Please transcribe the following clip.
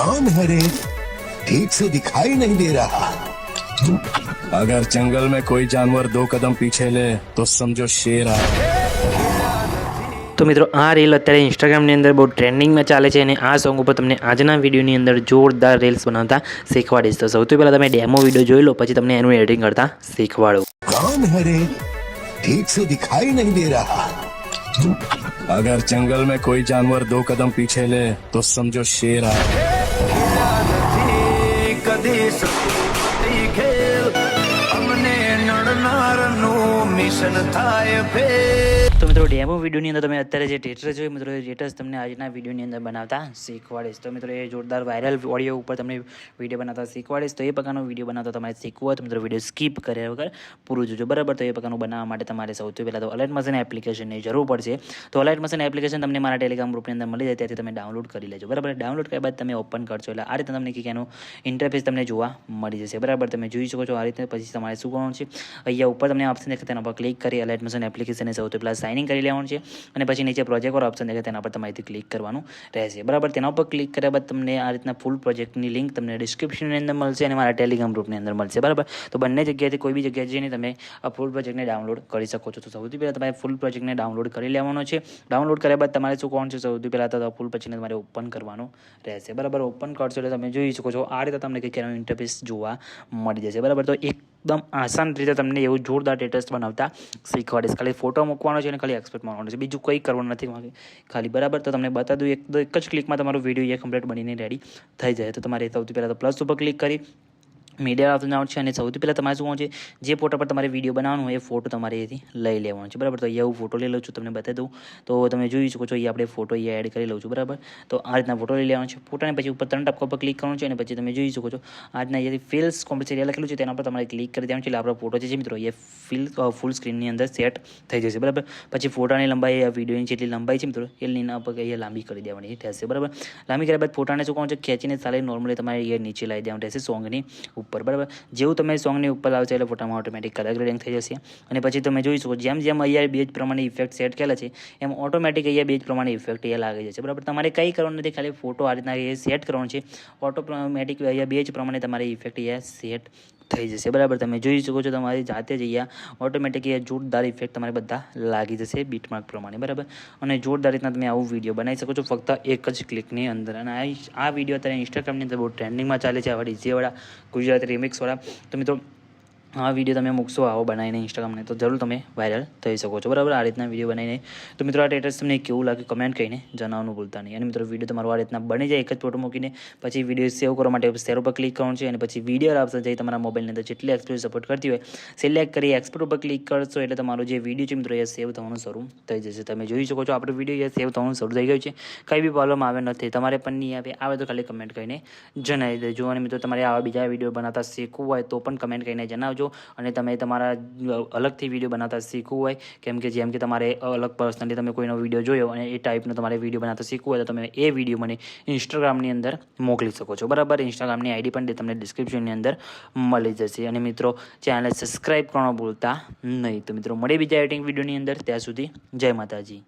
कौन है रे? ठीक से दिखाई नहीं दे रहा। अगर जंगल में कोई जानवर 2 कदम पीछे ले तो समझो शेर आया। તો મિત્રો આ રીલ અત્યારે ઇન્સ્ટાગ્રામની અંદર બહુ ટ્રેન્ડિંગમાં ચાલે છે અને આ સોંગ ઉપર તમને આજના વિડીયોની અંદર જોરદાર રીલ્સ બનાવતા શીખવાડીશ. તો સૌથી પહેલાં તમે ડેમો વિડીયો જોઈ લો, પછી તમને એનું એડિટિંગ કરતા શીખવાડું. कौन है रे? ठीक से दिखाई नहीं दे रहा। अगर जंगल में कोई जानवर 2 कदम पीछे ले तो समझो शेर आया। તો મિત્રો ડેમો વિડીયોની અંદર તમે અત્યારે જે સ્ટેટસ જોયું મિત્રો, એ સ્ટેટસ તમને આજના વિડીયોની અંદર બનાવતા શીખવાડીશ. તો મિત્રો એ જોરદાર વાયરલ ઓડિયો ઉપર તમને વિડીયો બનાવતા શીખવાડીશ. તો એ પ્રકારનો વિડીયો બનાવતા તમારે શીખવું હોય તો મિત્રો વિડીયો સ્કીપ કર્યા વગર પૂરું જોજો, બરાબર. તો એ પ્રકારનું બનાવવા માટે તમારે સૌથી પહેલાં તો અલાઇટ મશીન એપ્લિકેશનની જરૂર પડશે. તો અલાઇટ મશીન એપ્લિકેશન તમને મારા ટેલિગ્રામ ગ્રુપની અંદર મળી જાય, ત્યાંથી તમે ડાઉનલોડ કરી લેજો, બરાબર. ડાઉનલોડ કર્યા બાદ તમે ઓપન કરશો એટલે આ રીતે તમને કંઈક એનું ઇન્ટરફેસ તમને જોવા મળી જશે, બરાબર. તમે જોઈ શકો છો આ રીતે. પછી તમારે શું કરવાનું છે, અહીંયા ઉપર તમને ઓપ્શન દેખાય તેના પર ક્લિક કરી અલાઇટ મશીન એપ્લિકેશનને સૌથી પહેલાં સાઇન ઇન કરી લેવાનું છે અને પછી નીચે પ્રોજેક્ટ પર ઓપ્શન દેખાય તેના પર તમારેથી ક્લિક કરવાનું રહેશે, બરાબર. તેના ઉપર ક્લિક કર્યા બાદ તમને આ રીતના ફૂલ પ્રોજેક્ટની લિંક તમને ડિસ્ક્રિપ્શનની અંદર મળશે અને મારા ટેલિગ્રામ ગ્રુપની અંદર મળશે, બરાબર. તો બંને જગ્યાએથી કોઈ બી જગ્યાએ જઈને તમે આ ફૂલ પ્રોજેક્ટને ડાઉનલોડ કરી શકો છો. તો સૌથી પહેલાં તમારે ફૂલ પ્રોજેક્ટને ડાઉનલોડ કરી લેવાનો છે. ડાઉનલોડ કર્યા બાદ તમારે શું કરવાનું છે, સૌથી પહેલાં તો ફૂલ પ્રોજેક્ટને તમારે ઓપન કરવાનું રહેશે, બરાબર. ઓપન કરશો એટલે તમે જોઈ શકો છો આ રીતે તમને કંઈક એનું ઇન્ટરફેસ જોવા મળી જશે, બરાબર. તો એકદમ આસાન રીતે તમને એવું જોરદાર સ્ટેટસ બનાવતા શીખવાડીશ. ખાલી ફોટો મૂકવાનો છે અને ખાલી એક્સપોર્ટ મારવાનો છે, બીજું કંઈ કરવાનું નથી ખાલી, બરાબર. તો તમને બતા દઉં, એક જ ક્લિકમાં તમારો વિડીયો એ કમ્પ્લીટ બનીને રેડી થઈ જાય. તો તમારે સૌથી પહેલાં તો પ્લસ ઉપર ક્લિક કરી મીડિયા ઓપ્શન આવશે અને સૌથી પહેલાં તમારે શું કરવાનું છે, જે ફોટો પર તમારે વિડીયો બનાવવાનો હોય એ ફોટો તમારે એથી લઈ લેવાનો છે, બરાબર. તો અહીંયા હું ફોટો લઈ લઉં છું, તમને બતાવી દઉં. તો તમે જોઈ શકો છો અહીંયા આપણે ફોટો અહીંયા એડ કરી લઉં છું, બરાબર. તો આ રીતના ફોટો લઈ લેવાનો છે. ફોટાને પછી ઉપર 3 ટપકા પર ક્લિક કરવાનું છે અને પછી તમે જોઈ શકો છો આ રીતના અહીંયાથી ફિલ્સ કોમ્પ્લેક્સ એરિયા લખેલું છે તેના પર તમારે ક્લિક કરી દેવાનું છે. એટલે આપણો ફોટો જે છે મિત્રો એ ફૂલ સ્ક્રીનની અંદર સેટ થઈ જશે, બરાબર. પછી ફોટાની લંબાઈ, આ વિડીયોની જેટલી લંબાઈ છે મિત્રો એ લીના પર અહીંયા લાંબી કરી દેવાની રહેશે, બરાબર. લાંબી કર્યા બાદ ફોટાને શું કરવાનું છે, ખેંચીને ચાલે નોર્મલી તમારે અહીંયા નીચે લાવી દેવાનું રહેશે સોંગની ઉપર, બરાબર. જેવું તમે સોંગની ઉપર લાવશો એટલે ફોટામાં ઓટોમેટિક કલર ગ્રેડિંગ થઈ જશે અને પછી તમે જોઈ શકો જેમ જેમ અહીંયા બેજ પ્રમાણે ઇફેક્ટ સેટ કરેલા છે એમ ઓટોમેટિક અહીંયા બેજ પ્રમાણે ઇફેક્ટ અહીંયા લાગી જશે, બરાબર. તમારે કંઈ કરવાનું નથી, ખાલી ફોટો આ રીતના એ સેટ કરવાનો છે. ઓટોમેટિક અહીંયા બેજ પ્રમાણે તમારી ઇફેક્ટ અહીંયા સેટ થઈ જશે, બરાબર. તમે જોઈ શકો છો તમારી જાતે જ અહીંયા ઓટોમેટિક અહીંયા જોરદાર ઇફેક્ટ તમારે બધા લાગી જશે બીટમાર્ક પ્રમાણે, બરાબર. અને જોરદાર રીતના તમે આવું વિડીયો બનાવી શકો છો ફક્ત એક જ ક્લિકની અંદર. અને આ વિડીયો અત્યારે ઇન્સ્ટાગ્રામની અંદર બહુ ટ્રેન્ડિંગમાં ચાલે છે, આવા ડીજેવાળા ગુજરાતી રિમિક્સવાળા. તો મિત્રો આ વિડીયો તમે મૂકશો આવો બનાવીને ઇન્સ્ટાગ્રામને તો જરૂર તમે વાયરલ થઈ શકો છો, બરાબર. આ રીતના વિડીયો બનાવીને. તો મિત્રો આ સ્ટેટસ તમને કેવું લાગે કમેન્ટ કરીને જણાવવાનું ભૂલતા નહીં. અને મિત્રો વિડીયો તમારો આ રીતના બની જાય એક જ ફોટો મૂકીને પછી વિડીયો સેવ કરવા માટે શેર ઉપર ક્લિક કરવાનું છે અને પછી વિડીયો ઓપ્શન જઈ તમારા મોબાઈલની અંદર જેટલી એક્સપોર્ટ સપોર્ટ કરતી હોય સિલેક્ટ કરી એક્સપોર્ટ ઉપર ક્લિક કરશો એટલે તમારો જે વિડીયો છે મિત્રો એ સેવ થવાનું શરૂ થઈ જશે. તમે જોઈ શકો છો આપણો વિડીયો એ સેવ થવાનું શરૂ થઈ ગયું છે, કંઈ બી પ્રોબ્લેમ આવે નથી. તમારે પણ નહીં આવે તો ખાલી કમેન્ટ કરીને જણાવી દેજો. અને મિત્રો તમારે આવા બીજા વિડીયો બનાવતા શીખવું હોય તો પણ કમેન્ટ કરીને જણાવજો. અને તમે તમારા અલગથી વિડીયો બનાવતા શીખવું હોય, જેમ કે તમારે અલગ પર્સનલી તમે કોઈનો વિડીયો જોયો અને એ ટાઈપનો તમારે વિડીયો બનાવતા શીખવું હોય તો તમે એ વિડીયો મને ઇન્સ્ટાગ્રામની અંદર મોકલી શકો છો, બરાબર. ઇન્સ્ટાગ્રામની આઈડી પણ તમને ડિસ્ક્રિપ્શનની અંદર મળી જશે. અને મિત્રો ચેનલ સબસ્ક્રાઈબ કરવાનું ભૂલતા નહીં. તો મિત્રો મળે બીજા એડિટિંગ વિડીયોની અંદર, ત્યાં સુધી જય માતાજી.